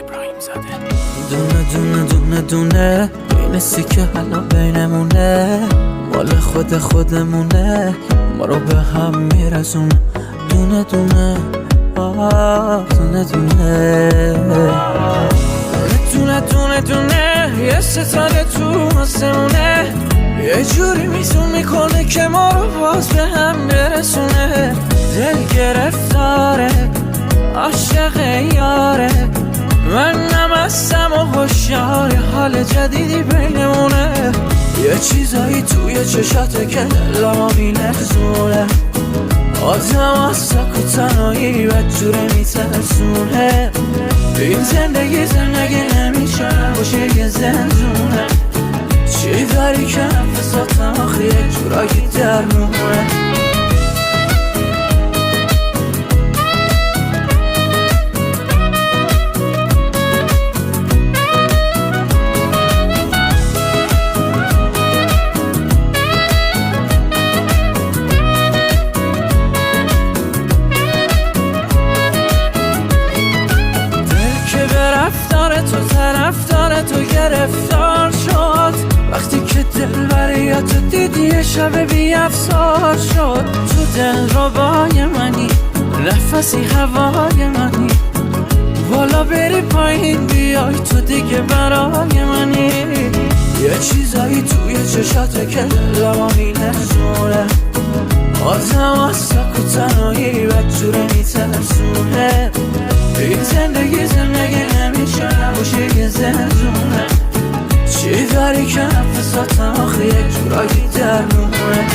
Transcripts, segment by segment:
ابراهیم زاده. دونه دونه دونه دونه این سیکه حالا بینمونه، مال خودمونه، ما رو به هم میرسونه. دونه دونه دونه دونه دونه دونه دونه یه ستاره تو آسمونه، یه جوری میزون میکنه که ما رو باز به هم برسونه. دل گرفتاره عاشق یاره، من نمستم و هوشیار، حال جدیدی بینمونه. یه چیزایی توی چشاته که دلمو میلرزونه، آدم از سک و تنهایی بدجوره میترسونه. این زندگی نمیشه باشه یه زندونه، چی داری که نفساتم آخه یک جورایی درمونه. تو طرفدار تو گرفتار شد، وقتی که دل بریاتو دیدی یه شب بی افسار شد. تو دل ربای منی، نفسی هوای منی، بالا بری پایین بیای تو دیگه برای منی. یه چیزایی توی چشاته که دلمو میلرزونه، آدم از سک و تنهایی بدجوره میترسونه. این زندگی نمیشه نباشه یه زندونه، چی داری که نفساتم آخه یک جورایی درمونه.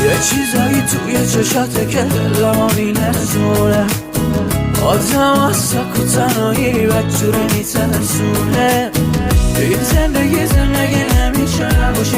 یه چیزایی توی چشاته که دلمو میلرزونه، آدم از سک و تنهایی بدجوره میترسونه. این زندگی نمیشه نباشه